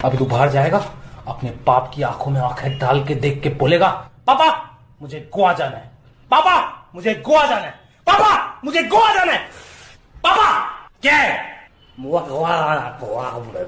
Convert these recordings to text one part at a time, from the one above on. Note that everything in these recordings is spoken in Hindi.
अभी तू बाहर जाएगा, अपने बाप की आंखों में आंखें डाल के देख के बोलेगा, पापा मुझे गोवा जाना है, पापा मुझे गोवा जाना है, पापा मुझे गोवा जाना है, पापा क्या है गोवा गोवा गोवा।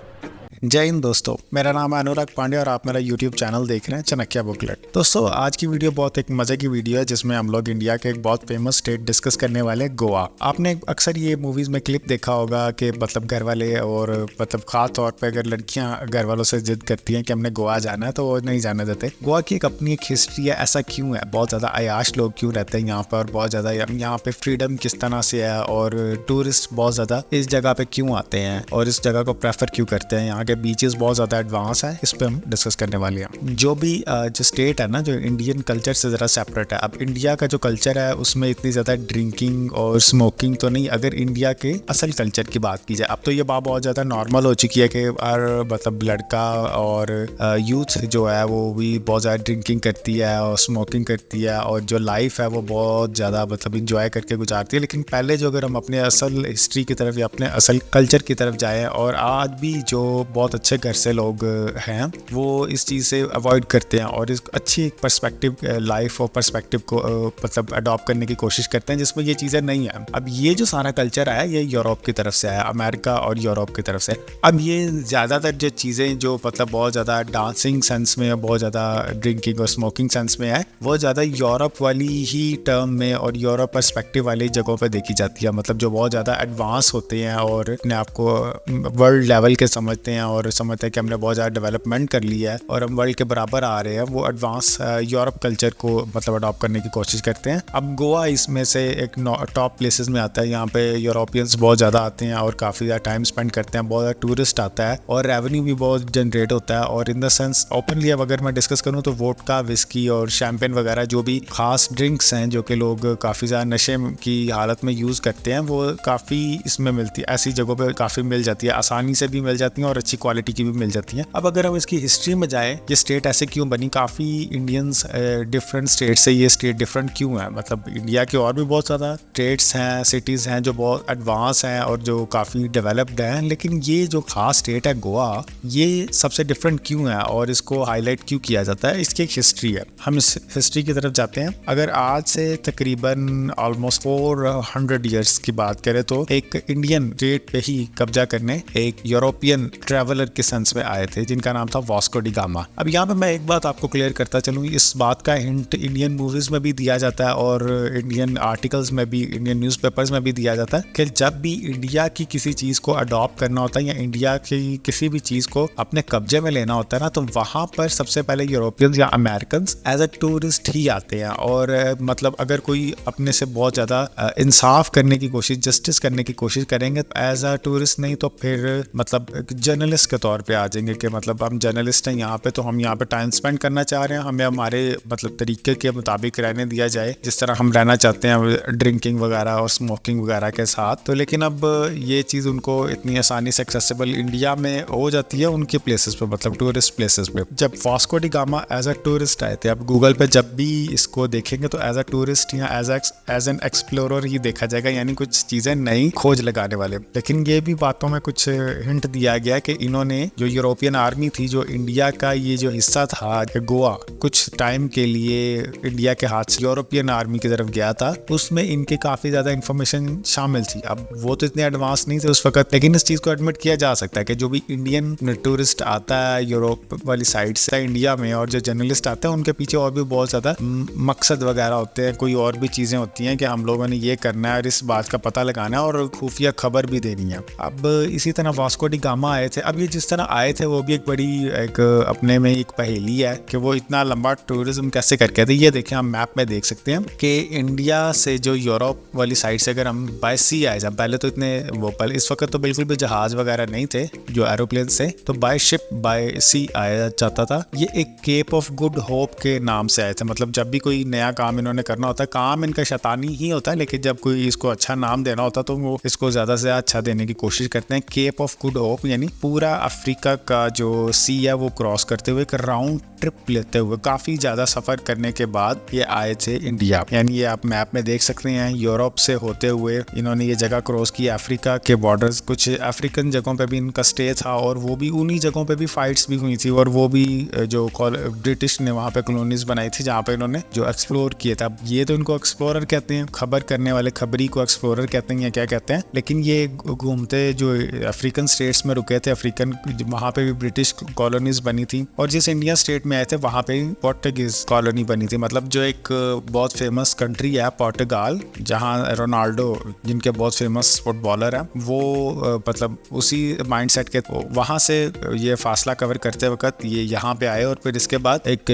जय हिंद दोस्तों, मेरा नाम है अनुराग पांडे और आप मेरा YouTube चैनल देख रहे हैं चाणक्य बुकलेट। दोस्तों आज की वीडियो बहुत एक मजे की वीडियो है जिसमें हम लोग इंडिया के एक बहुत फेमस स्टेट डिस्कस करने वाले हैं, गोवा। आपने अक्सर ये मूवीज में क्लिप देखा होगा कि मतलब घर वाले और मतलब खास तौर पे अगर लड़कियां घर वालों से जिद करती हैं कि हमने गोवा जाना है तो वो नहीं जाने देते। गोवा की एक अपनी एक हिस्ट्री है, ऐसा क्यों है, बहुत ज़्यादा अयाश लोग क्यों रहते हैं यहाँ पर, बहुत ज़्यादा यहाँ पे फ्रीडम किस तरह से है और टूरिस्ट बहुत ज़्यादा इस जगह पे क्यों आते हैं और इस जगह को प्रेफर क्यों करते हैं, यहाँ के बीचेस बहुत ज़्यादा एडवांस है, इस पे हम डिस्कस करने वाले हैं। जो भी जो स्टेट है ना, जो इंडियन कल्चर से ज़रा सेपरेट है। अब इंडिया का जो कल्चर है उसमें इतनी ज़्यादा ड्रिंकिंग और स्मोकिंग तो नहीं, अगर इंडिया के असल कल्चर की बात की जाए। अब तो ये बात बहुत ज़्यादा नॉर्मल हो चुकी है कि हर मतलब लड़का और यूथ जो है वो भी बहुत ज़्यादा ड्रिंकिंग करती है और स्मोकिंग करती है और जो लाइफ है वो बहुत ज़्यादा मतलब इंजॉय करके गुजारती है। लेकिन पहले जो अगर हम अपने असल हिस्ट्री की तरफ या अपने असल कल्चर की तरफ जाएँ, और आज भी जो बहुत अच्छे घर से लोग हैं वो इस चीज़ से अवॉइड करते हैं और इस अच्छी पर्सपेक्टिव लाइफ और पर्सपेक्टिव को मतलब अडॉप्ट करने की कोशिश करते हैं जिसमें ये चीज़ें नहीं है। अब ये जो सारा कल्चर है ये यूरोप की तरफ से है, अमेरिका और यूरोप की तरफ से। अब ये ज़्यादातर जो चीज़ें जो मतलब बहुत ज़्यादा डांसिंग सेंस में, बहुत ज़्यादा ड्रिंकिंग और स्मोकिंग सेंस में है, वो ज़्यादा यूरोप वाली ही टर्म में और यूरोप पर्सपेक्टिव वाली जगहों पर देखी जाती है। मतलब जो बहुत ज़्यादा एडवांस होते हैं और अपने आप को वर्ल्ड लेवल के समझते हैं और समझते हैं कि हमने बहुत ज़्यादा डेवलपमेंट कर लिया है और हम वर्ल्ड के बराबर आ रहे हैं, वो एडवांस यूरोप कल्चर को मतलब अडॉप्ट करने की कोशिश करते हैं। अब गोवा इसमें से एक टॉप प्लेसेस में आता है। यहाँ पे यूरोपियंस बहुत ज़्यादा आते हैं और काफ़ी ज़्यादा टाइम स्पेंड करते हैं, बहुत ज़्यादा टूरिस्ट आता है और रेवेन्यू भी बहुत जनरेट होता है। और इन द सेंस ओपनली अब अगर मैं डिस्कस करूँ तो वोडका, विस्की और शैम्पेन वगैरह जो भी खास ड्रिंक्स हैं जो कि लोग काफ़ी ज़्यादा नशे की हालत में यूज़ करते हैं, वो काफ़ी इसमें मिलती है, ऐसी जगहों पर काफ़ी मिल जाती है, आसानी से भी मिल जाती हैं और अच्छी क्वालिटी की भी मिल जाती हैं। अब अगर हम इसकी हिस्ट्री में जाएं, ये स्टेट ऐसे क्यों बनी, काफ़ी इंडियंस डिफरेंट स्टेट से ये स्टेट डिफरेंट क्यों है। मतलब इंडिया के और भी बहुत ज़्यादा स्टेट्स हैं, सिटीज़ हैं जो बहुत एडवांस हैं और जो काफ़ी डेवलप्ड हैं, लेकिन ये जो खास स्टेट है गोवा, ये सबसे डिफरेंट क्यों है और इसको हाईलाइट क्यों किया जाता है, इसकी एक हिस्ट्री है। हम इस हिस्ट्री की तरफ जाते हैं। अगर आज से तकरीबन ऑलमोस्ट 400 ईयर्स की बात करें तो एक इंडियन स्टेट पे ही कब्जा करने एक यूरोपियन ट्रैवलर के सेंस में आए थे जिनका नाम था वास्को डी गामा। अब यहाँ पे मैं एक बात आपको क्लियर करता चलूँ, इस बात का हिंट इंडियन मूवीज में भी दिया जाता है और इंडियन आर्टिकल्स में भी, इंडियन न्यूज़पेपर्स में भी दिया जाता है कि जब भी इंडिया की किसी चीज को अडॉप्ट करना होता है या इंडिया की किसी भी चीज को अपने कब्जे में लेना होता है ना, तो वहां पर सबसे पहले यूरोपियंस या अमेरिकन एज अ टूरिस्ट ही आते हैं। और मतलब अगर कोई अपने से बहुत ज्यादा इंसाफ करने की कोशिश, जस्टिस करने की कोशिश करेंगे एज अ टूरिस्ट नहीं तो फिर मतलब जर्नलिस्ट के तौर पे आ जाएंगे कि मतलब हम जर्नलिस्ट हैं यहाँ पे, तो हम यहाँ पे टाइम स्पेंड करना चाह रहे हैं, हमें हमारे मतलब तरीके के मुताबिक रहने दिया जाए जिस तरह हम रहना चाहते हैं, ड्रिंकिंग वगैरह और स्मोकिंग वगैरह के साथ। तो लेकिन अब ये चीज़ उनको इतनी आसानी से एक्सेसिबल इंडिया में हो जाती है उनके प्लेसेस पे, मतलब टूरिस्ट प्लेसेस पे। जब Vasco da Gama as a tourist आए थे, अब गूगल पे जब भी इसको देखेंगे तो एज अ टूरिस्ट या एज एन एक्सप्लोरर ही देखा जाएगा, यानी कुछ चीज़ें नई खोज लगाने वाले। लेकिन ये भी बातों में कुछ हिंट दिया गया कि इन्होंने जो यूरोपियन आर्मी थी, जो इंडिया का ये जो हिस्सा था गोवा, कुछ टाइम के लिए इंडिया के हाथ से यूरोपियन आर्मी की तरफ गया था, उसमें इनके काफ़ी ज़्यादा इन्फॉर्मेशन शामिल थी। अब वो तो इतने एडवांस नहीं थे उस वक्त, लेकिन इस चीज़ को एडमिट किया जा सकता है कि जो भी इंडियन टूरिस्ट आता है यूरोप वाली साइड से इंडिया में और जो जर्नलिस्ट आते हैं उनके पीछे और भी बहुत ज़्यादा मकसद वगैरह होते हैं, कोई और भी चीज़ें होती हैं कि हम लोगों ने ये करना है और इस बात का पता लगाना है और खुफिया खबर भी देनी है। अब इसी तरह वास्को डी गामा आए थे। अब ये जिस तरह आए थे वो भी एक बड़ी एक अपने में एक पहेली है कि वो इतना लंबा टूरिज्म कैसे करके थे। ये देखें, हम मैप में देख सकते हैं कि इंडिया से जो यूरोप वाली साइड से अगर हम बाय सी आए, जब पहले तो इतने वो पहले इस वक्त तो बिल्कुल भी जहाज वगैरह नहीं थे जो एरोप्लेन से, तो बाय शिप बाय सी आया जाता था। ये एक केप ऑफ गुड होप के नाम से आए थे। मतलब जब भी कोई नया काम इन्होंने करना होता है, काम इनका शैतानी ही होता है, लेकिन जब कोई इसको अच्छा नाम देना होता तो वो इसको ज्यादा से अच्छा देने की कोशिश करते हैं। केप ऑफ गुड होप यानी पूरा अफ्रीका का जो सी है वो क्रॉस करते हुए एक राउंड ट्रिप लेते हुए, काफी ज्यादा सफर करने के बाद ये आए थे इंडिया। यानी ये आप मैप में देख सकते हैं, यूरोप से होते हुए इन्होंने ये जगह क्रॉस की, अफ्रीका के बॉर्डर्स, कुछ अफ्रीकन जगहों पे भी इनका स्टे था और वो भी उन्हीं जगहों पे भी फाइट्स भी हुई थी और वो भी जो ब्रिटिश ने वहाँ पे कॉलोनीज बनाई थी जहाँ पे इन्होंने जो एक्सप्लोर किया था। ये तो इनको एक्सप्लोरर कहते हैं, खबर करने वाले खबरी को एक्सप्लोरर कहते हैं या क्या कहते हैं, लेकिन ये घूमते जो अफ्रीकन स्टेट्स में रुके थे, अफ्रीकन वहाँ पे भी ब्रिटिश कॉलोनीज बनी थी और जिस इंडिया स्टेट में आए थे वहाँ पे पोर्टुगीज कॉलोनी बनी थी। मतलब जो एक बहुत फेमस कंट्री है पोर्टुगाल, जहाँ रोनाल्डो जिनके बहुत फेमस फुटबॉलर है, वो मतलब उसी माइंडसेट के वहाँ से ये फासला कवर करते वक्त ये यहाँ पे आए और फिर इसके बाद एक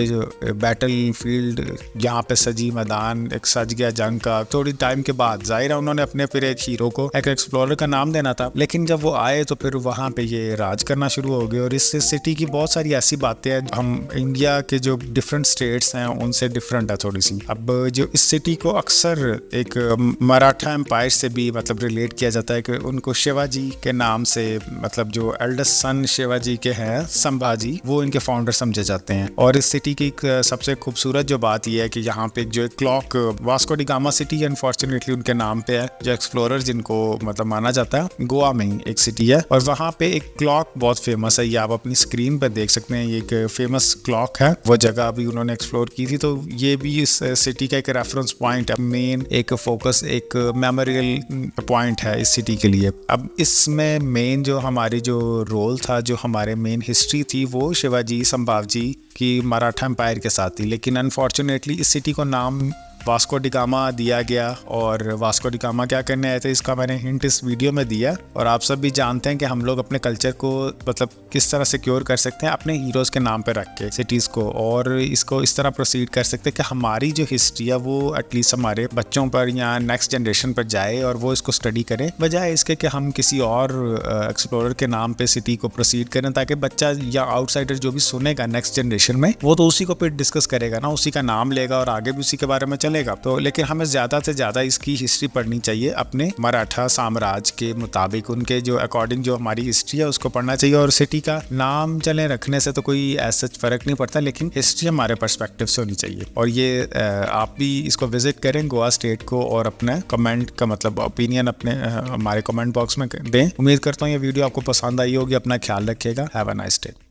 बैटल फील्ड यहाँ पे सजी मैदान एक सज गया जंग का। थोड़ी टाइम के बाद जाहिर है उन्होंने अपने फिर एक हीरो को एक एक्सप्लोरर का नाम देना था, लेकिन जब वो आए तो फिर वहाँ पे ये राज करना शुरू हो गए। और इस सिटी की बहुत सारी ऐसी बातें हैं, हम इंडिया के जो डिफरेंट स्टेट्स हैं उनसे डिफरेंट है थोड़ी सी। अब जो इस सिटी को अक्सर एक मराठा एम्पायर से भी मतलब रिलेट किया जाता है कि उनको शिवाजी के नाम से, मतलब जो एल्डेस्ट सन शिवाजी के हैं संभाजी, वो इनके फाउंडर समझे जाते हैं। और इस सिटी की सबसे खूबसूरत जो बात यह है कि यहाँ पे जो clock, Vasco da gamma city unfortunately उनके नाम पे है, जो एक्सप्लोरर जिनको मतलब माना जाता है, गोवा में ही एक सिटी है और वहाँ पे एक क्लॉक बहुत फेमस है। ये आप अपनी स्क्रीन पर देख सकते हैं, ये एक फेमस क्लॉक है, वो जगह अभी उन्होंने एक्सप्लोर की थी। तो ये भी इस सिटी का एक रेफरेंस पॉइंट है, मेन एक फोकस, एक मेमोरियल पॉइंट है इस सिटी के लिए। अब इसमें मेन जो हमारी जो रोल था, जो हमारे मेन हिस्ट्री थी, वो शिवाजी संभाजी की मराठा एम्पायर के साथ थी। लेकिन अनफॉर्चुनेटली इस सिटी को नाम वास्को डी गामा दिया गया और वास्को डी गामा क्या करने आए थे इसका मैंने हिंट इस वीडियो में दिया। और आप सब भी जानते हैं कि हम लोग अपने कल्चर को मतलब किस तरह सिक्योर कर सकते हैं अपने हीरोज़ के नाम पे रख के सिटीज़ को, और इसको इस तरह प्रोसीड कर सकते हैं कि हमारी जो हिस्ट्री है वो एटलीस्ट हमारे बच्चों पर या नेक्स्ट जनरेशन पर जाए और वो इसको स्टडी करें, बजाय इसके कि हम किसी और एक्सप्लोरर के नाम पे सिटी को प्रोसीड करें, ताकि बच्चा या आउटसाइडर जो भी सुनेगा नेक्स्ट जनरेशन में वो तो उसी को फिर डिस्कस करेगा ना, उसी का नाम लेगा और आगे भी उसी के बारे में चलेगा। तो लेकिन हमें ज्यादा से ज्यादा इसकी हिस्ट्री पढ़नी चाहिए अपने मराठा साम्राज्य के मुताबिक, उनके जो अकॉर्डिंग जो हमारी हिस्ट्री है उसको पढ़ना चाहिए। और सिटी का नाम चले रखने से तो कोई ऐसा फर्क नहीं पड़ता, लेकिन हिस्ट्री हमारे पर्सपेक्टिव से होनी चाहिए। और ये आप भी इसको विजिट करें गोवा स्टेट को और अपने कमेंट का मतलब ओपिनियन अपने हमारे कमेंट बॉक्स में दें। उम्मीद करता हूँ ये वीडियो आपको पसंद आई होगी। अपना ख्याल रखिएगा। Have a nice day.